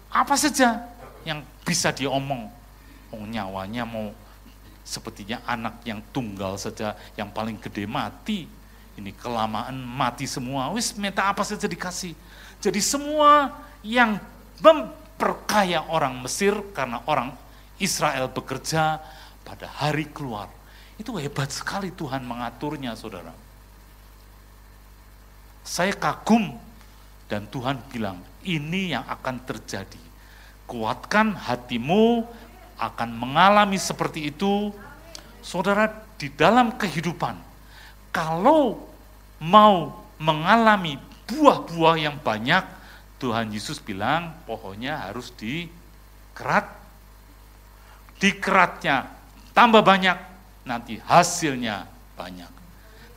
Apa saja yang bisa diomong. Mau nyawanya mau sepertinya anak yang tunggal saja, yang paling gede mati. Ini kelamaan mati semua. Wis minta apa saja dikasih. Jadi semua yang memperkaya orang Mesir karena orang Israel bekerja pada hari keluar. Itu hebat sekali Tuhan mengaturnya, saudara. Saya kagum dan Tuhan bilang, ini yang akan terjadi. Kuatkan hatimu akan mengalami seperti itu. Saudara, di dalam kehidupan, kalau mau mengalami buah-buah yang banyak, Tuhan Yesus bilang pohonnya harus dikerat. Dikeratnya tambah banyak, nanti hasilnya banyak.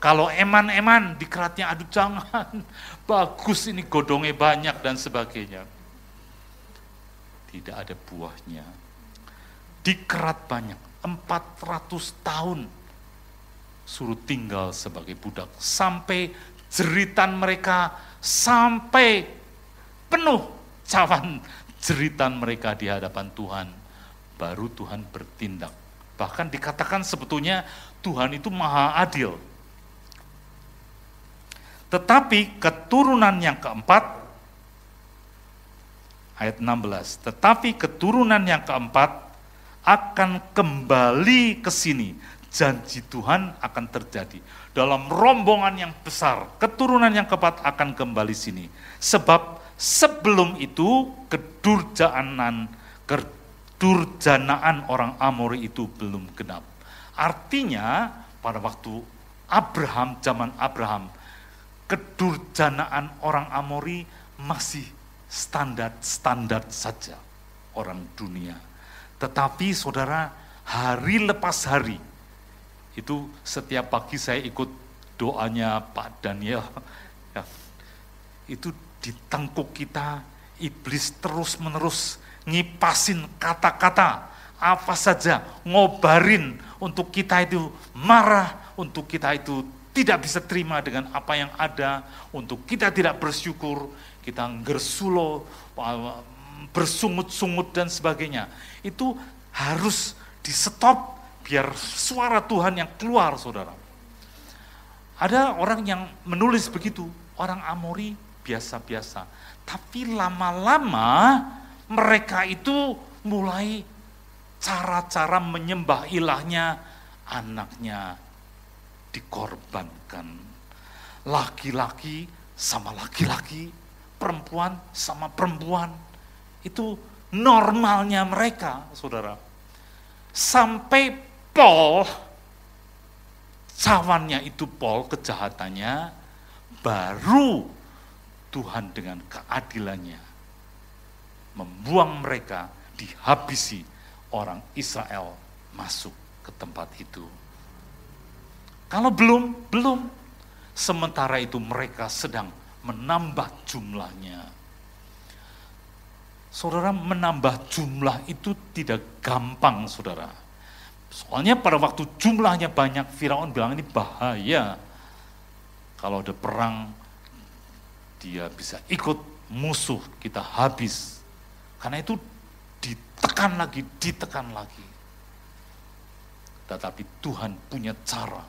Kalau eman-eman dikeratnya, aduh jangan, bagus ini godongnya banyak dan sebagainya. Tidak ada buahnya. Dikerat banyak, 400 tahun suruh tinggal sebagai budak. Sampai jeritan mereka, sampai penuh cawan jeritan mereka di hadapan Tuhan. Baru Tuhan bertindak. Bahkan dikatakan sebetulnya Tuhan itu maha adil. Tetapi keturunan yang keempat, ayat 16, tetapi keturunan yang keempat akan kembali ke sini. Janji Tuhan akan terjadi. Dalam rombongan yang besar, keturunan yang keempat akan kembali sini. Sebab sebelum itu kedurjanaan orang Amori itu belum genap. Artinya pada waktu Abraham, zaman Abraham, kedurjanaan orang Amori masih standar saja orang dunia. Tetapi saudara, hari lepas hari, itu setiap pagi saya ikut doanya Pak Daniel, ya, itu di tengkuk kita, iblis terus menerus ngipasin kata-kata, apa saja, ngobarin untuk kita itu marah, untuk kita itu tidak bisa terima dengan apa yang ada, untuk kita tidak bersyukur, kita ngersulo, bersungut-sungut dan sebagainya. Itu harus di-stop biar suara Tuhan yang keluar, saudara. Ada orang yang menulis begitu, orang Amori biasa-biasa. Tapi lama-lama mereka itu mulai cara-cara menyembah ilahnya, anaknya dikorbankan. Laki-laki sama laki-laki, perempuan sama perempuan. Itu normalnya mereka, saudara. Sampai Paul, cawannya itu Paul, kejahatannya, baru Tuhan dengan keadilannya membuang mereka, dihabisi, orang Israel masuk ke tempat itu. Kalau belum. Sementara itu mereka sedang menambah jumlahnya. Saudara, menambah jumlah itu tidak gampang, saudara. Soalnya pada waktu jumlahnya banyak, Firaun bilang ini bahaya. Kalau ada perang, dia bisa ikut musuh, kita habis. Karena itu ditekan lagi. Tetapi Tuhan punya cara.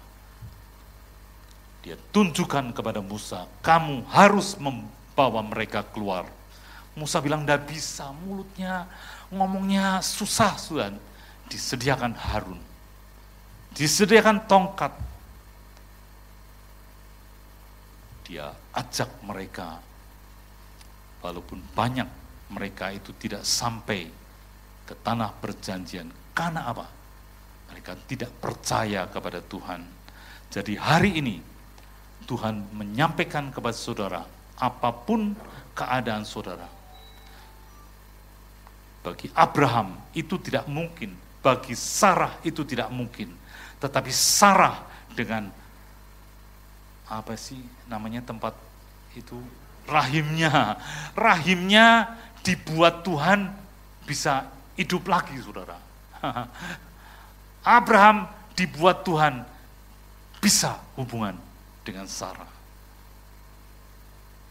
Dia tunjukkan kepada Musa, kamu harus membawa mereka keluar. Musa bilang, tidak bisa, mulutnya, ngomongnya susah, Tuhan. Disediakan Harun. Disediakan tongkat. Dia ajak mereka, walaupun banyak, mereka itu tidak sampai ke tanah perjanjian. Karena apa? Mereka tidak percaya kepada Tuhan. Jadi hari ini, Tuhan menyampaikan kepada saudara, apapun keadaan saudara. Bagi Abraham itu tidak mungkin, bagi Sarah itu tidak mungkin. Tetapi Sarah dengan apa sih namanya tempat itu, rahimnya dibuat Tuhan bisa hidup lagi, saudara. Abraham dibuat Tuhan bisa hubungan dengan Sarah.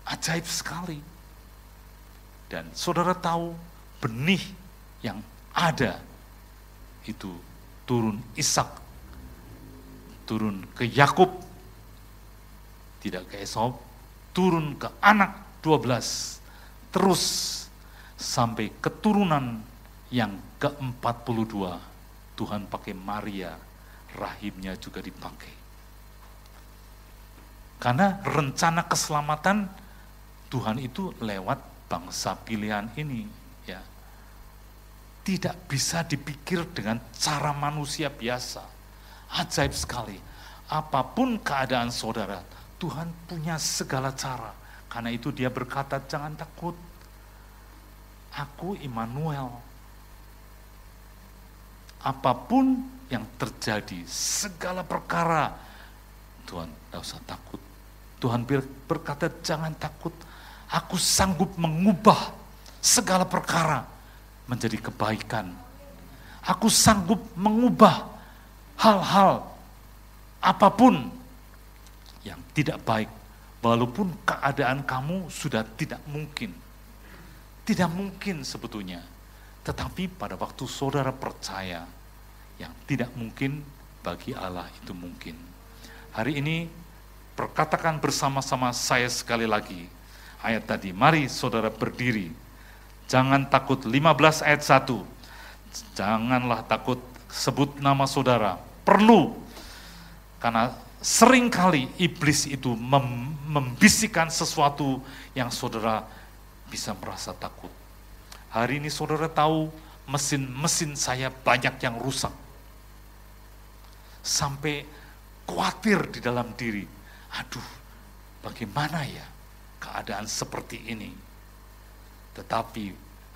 Ajaib sekali. Dan saudara tahu, benih yang ada itu turun Ishak, turun ke Yakub, tidak ke Esau, turun ke anak 12, terus sampai keturunan yang ke-42. Tuhan pakai Maria, rahimnya juga dipakai. Karena rencana keselamatan Tuhan itu lewat bangsa pilihan ini, ya. Tidak bisa dipikir dengan cara manusia biasa. Ajaib sekali. Apapun keadaan saudara, Tuhan punya segala cara. Karena itu dia berkata, jangan takut. Aku Immanuel. Apapun yang terjadi, segala perkara, Tuhan tidak usah takut. Tuhan berkata, jangan takut. Aku sanggup mengubah segala perkara menjadi kebaikan. Aku sanggup mengubah hal-hal apapun yang tidak baik, walaupun keadaan kamu sudah tidak mungkin. Tidak mungkin sebetulnya. Tetapi pada waktu saudara percaya, yang tidak mungkin bagi Allah itu mungkin. Hari ini perkatakan bersama-sama saya sekali lagi ayat tadi. Mari saudara berdiri. Jangan takut, 15 ayat 1. Janganlah takut, sebut nama saudara. Perlu, karena seringkali iblis itu membisikkan sesuatu yang saudara bisa merasa takut. Hari ini saudara tahu mesin saya banyak yang rusak. Sampai khawatir di dalam diri. Aduh, bagaimana ya keadaan seperti ini? Tetapi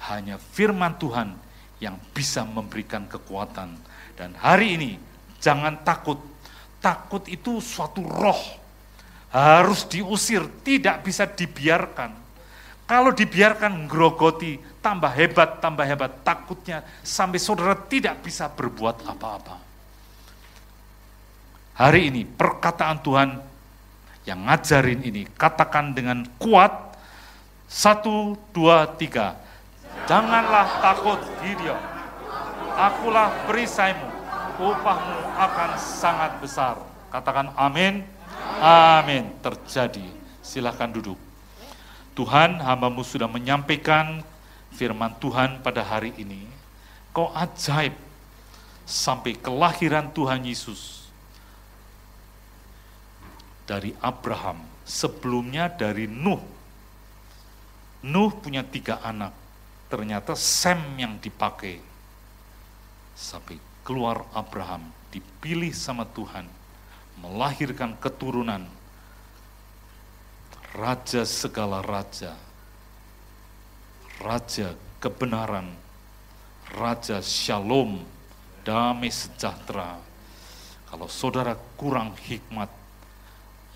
hanya firman Tuhan yang bisa memberikan kekuatan. Dan hari ini jangan takut. Takut itu suatu roh. Harus diusir, tidak bisa dibiarkan. Kalau dibiarkan grogoti, tambah hebat, takutnya sampai saudara tidak bisa berbuat apa-apa. Hari ini perkataan Tuhan yang ngajarin ini, katakan dengan kuat, 1, 2, 3. Janganlah takut, Gideon. Akulah perisaimu, upahmu akan sangat besar. Katakan amin. Amin. Terjadi. Silakan duduk. Tuhan, hamba-Mu sudah menyampaikan firman Tuhan pada hari ini. Kau ajaib sampai kelahiran Tuhan Yesus. Dari Abraham, sebelumnya dari Nuh. Nuh punya 3 anak. Ternyata Sem yang dipakai. Sampai keluar Abraham, dipilih sama Tuhan, melahirkan keturunan raja segala raja, raja kebenaran, raja shalom, damai sejahtera. Kalau saudara kurang hikmat,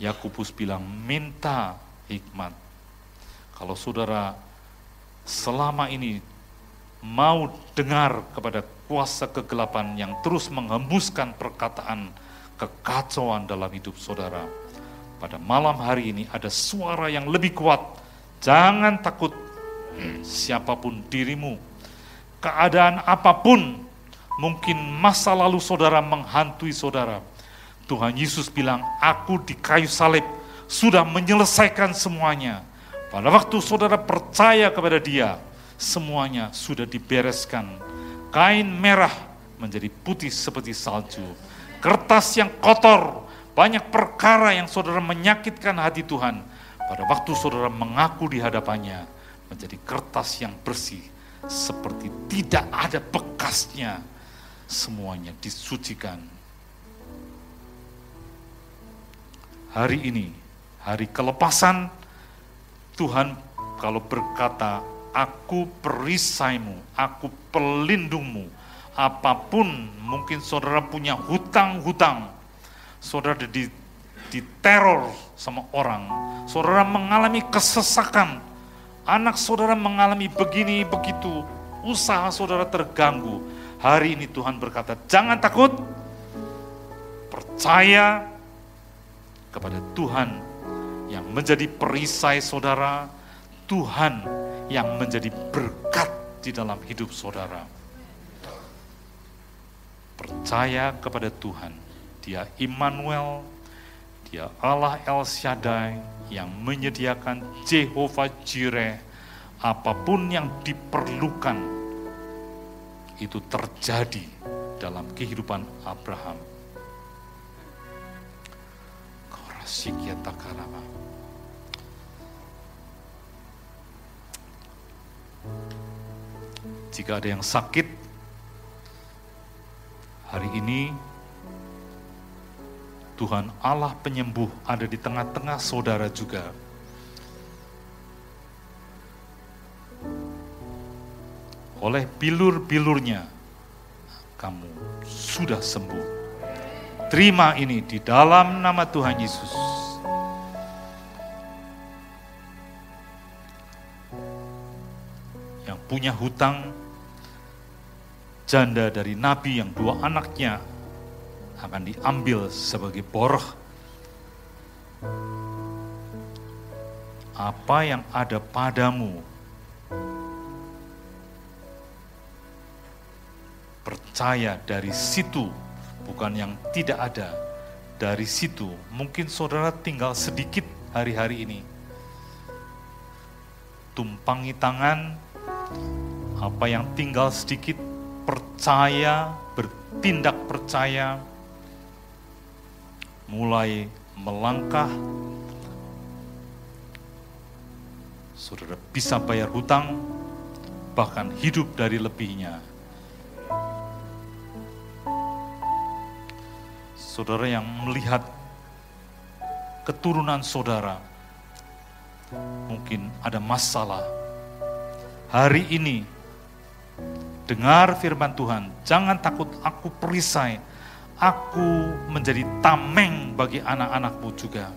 Yakobus bilang minta hikmat. Kalau saudara selama ini mau dengar kepada kuasa kegelapan yang terus menghembuskan perkataan kekacauan dalam hidup saudara, pada malam hari ini ada suara yang lebih kuat. Jangan takut, siapapun dirimu, keadaan apapun, mungkin masa lalu saudara menghantui saudara. Tuhan Yesus bilang, aku di kayu salib sudah menyelesaikan semuanya. Pada waktu saudara percaya kepada Dia, semuanya sudah dibereskan. Kain merah menjadi putih seperti salju. Kertas yang kotor, banyak perkara yang saudara menyakitkan hati Tuhan. Pada waktu saudara mengaku di hadapannya, menjadi kertas yang bersih, seperti tidak ada bekasnya. Semuanya disucikan. Hari ini, hari kelepasan, Tuhan kalau berkata, aku perisaimu, aku pelindungmu. Apapun, mungkin saudara punya hutang-hutang, saudara diteror sama orang, saudara mengalami kesesakan, anak saudara mengalami begini, begitu, usaha saudara terganggu. Hari ini Tuhan berkata, jangan takut, percaya kepada Tuhan yang menjadi perisai saudara, Tuhan yang menjadi berkat di dalam hidup saudara. Percaya kepada Tuhan, Dia Immanuel, Dia Allah El Shaddai yang menyediakan Jehovah Jireh. Apapun yang diperlukan itu terjadi dalam kehidupan Abraham. Jika ada yang sakit hari ini, Tuhan Allah penyembuh ada di tengah-tengah saudara juga. Oleh bilur-bilurnya kamu sudah sembuh. Terima ini di dalam nama Tuhan Yesus. Yang punya hutang, janda dari nabi yang 2 anaknya akan diambil sebagai boroh. Apa yang ada padamu, percaya dari situ. Bukan yang tidak ada, dari situ. Mungkin saudara tinggal sedikit hari-hari ini. Tumpangi tangan, apa yang tinggal sedikit, percaya, bertindak percaya, mulai melangkah. Saudara bisa bayar hutang, bahkan hidup dari lebihnya. Saudara yang melihat keturunan saudara, mungkin ada masalah. Hari ini, dengar firman Tuhan, jangan takut, aku perisai, aku menjadi tameng bagi anak-anakmu juga.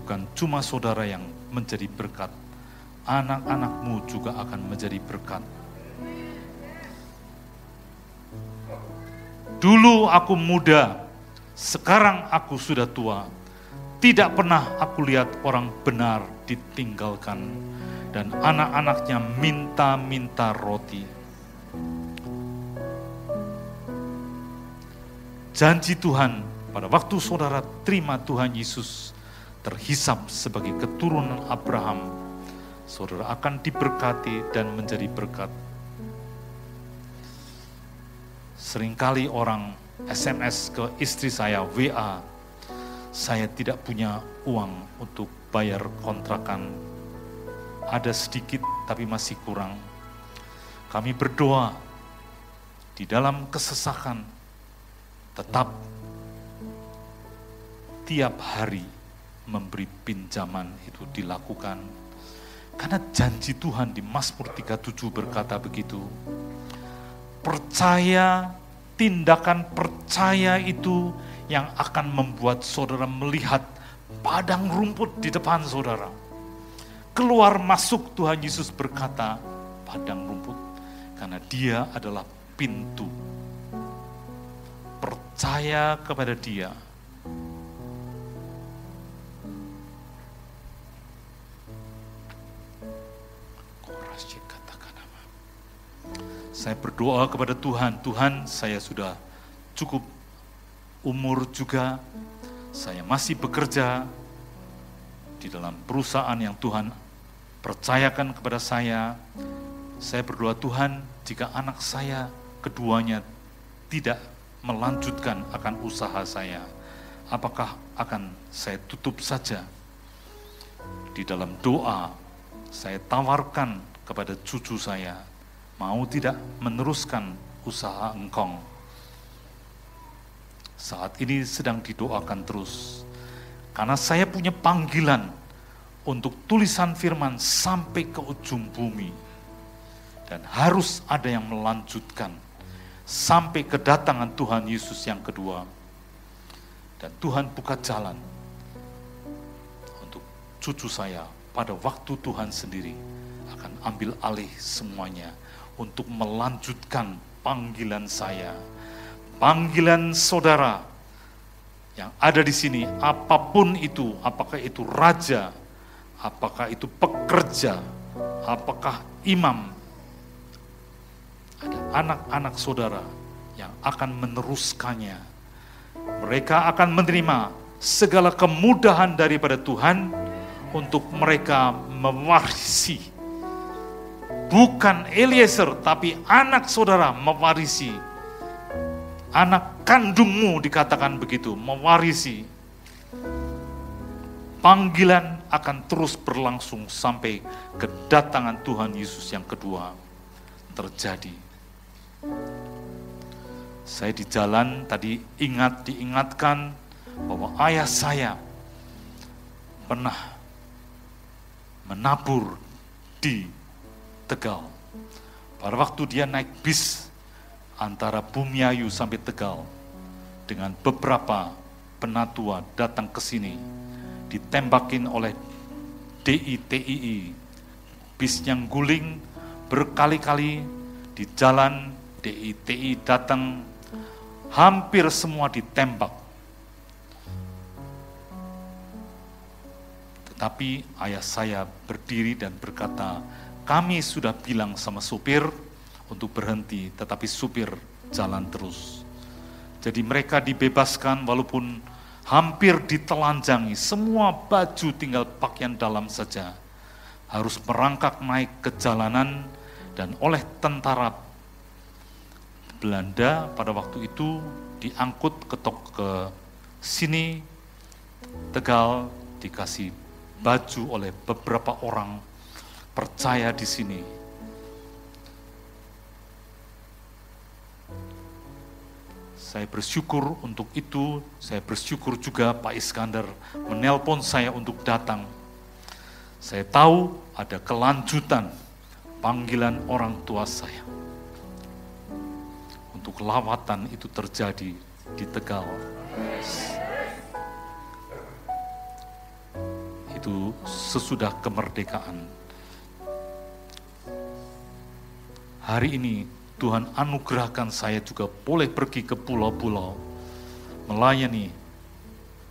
bukan cuma saudara yang menjadi berkat, anak-anakmu juga akan menjadi berkat. Dulu aku muda, sekarang aku sudah tua. Tidak pernah aku lihat orang benar ditinggalkan dan anak-anaknya minta-minta roti. Janji Tuhan pada waktu saudara terima Tuhan Yesus terhisap sebagai keturunan Abraham, saudara akan diberkati dan menjadi berkat. Seringkali orang SMS ke istri saya, WA, saya tidak punya uang untuk bayar kontrakan. Ada sedikit tapi masih kurang. Kami berdoa di dalam kesesakan, tetap tiap hari memberi pinjaman itu dilakukan. Karena janji Tuhan di Mazmur 37 berkata begitu. Percaya, tindakan percaya itu yang akan membuat saudara melihat padang rumput di depan saudara. Keluar masuk Tuhan Yesus berkata, padang rumput. Karena dia adalah pintu. Percaya kepada dia. Saya berdoa kepada Tuhan, Tuhan saya sudah cukup umur juga, saya masih bekerja di dalam perusahaan yang Tuhan percayakan kepada saya. Saya berdoa Tuhan, jika anak saya keduanya tidak melanjutkan akan usaha saya, apakah akan saya tutup saja? Di dalam doa, saya tawarkan kepada cucu saya, mau tidak meneruskan usaha engkong? Saat ini sedang didoakan terus. Karena saya punya panggilan untuk tulisan firman sampai ke ujung bumi. Dan harus ada yang melanjutkan sampai kedatangan Tuhan Yesus yang kedua. Dan Tuhan buka jalan untuk cucu saya pada waktu Tuhan sendiri akan ambil alih semuanya untuk melanjutkan panggilan saya, panggilan saudara yang ada di sini, apapun itu, apakah itu raja, apakah itu pekerja, apakah imam, ada anak-anak saudara yang akan meneruskannya. Mereka akan menerima segala kemudahan daripada Tuhan untuk mereka mewarisi. Bukan Eliezer, tapi anak saudara mewarisi. Anak kandungmu dikatakan begitu, mewarisi. Panggilan akan terus berlangsung sampai kedatangan Tuhan Yesus yang kedua terjadi. Saya di jalan tadi diingatkan bahwa ayah saya pernah menabur di Tegal. Pada waktu dia naik bis antara Bumiayu sampai Tegal dengan beberapa penatua datang ke sini, ditembakin oleh DI-TII. Bis yang guling berkali-kali di jalan, DI-TII datang, hampir semua ditembak. Tetapi ayah saya berdiri dan berkata, kami sudah bilang sama supir untuk berhenti, tetapi supir jalan terus. Jadi mereka dibebaskan walaupun hampir ditelanjangi, semua baju tinggal pakaian dalam saja. Harus merangkak naik ke jalanan dan oleh tentara Belanda pada waktu itu diangkut ke sini, Tegal, dikasih baju oleh beberapa orang percaya di sini. Saya bersyukur untuk itu. Saya bersyukur juga Pak Iskandar menelpon saya untuk datang. Saya tahu ada kelanjutan panggilan orang tua saya untuk lawatan itu terjadi di Tegal. itu sesudah kemerdekaan. Hari ini Tuhan anugerahkan saya juga boleh pergi ke pulau-pulau, melayani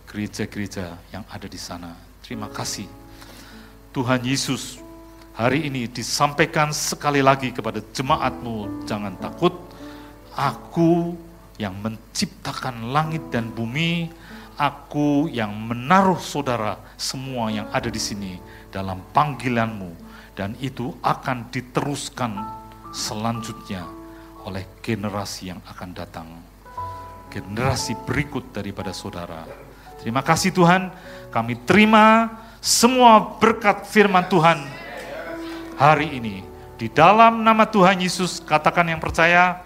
gereja-gereja yang ada di sana. Terima kasih. Tuhan Yesus, hari ini disampaikan sekali lagi kepada jemaat-Mu, jangan takut, Aku yang menciptakan langit dan bumi, Aku yang menaruh saudara semua yang ada di sini dalam panggilan-Mu, dan itu akan diteruskan selanjutnya oleh generasi yang akan datang, generasi berikut daripada saudara. Terima kasih Tuhan, kami terima semua berkat firman Tuhan hari ini. Di dalam nama Tuhan Yesus, katakan yang percaya,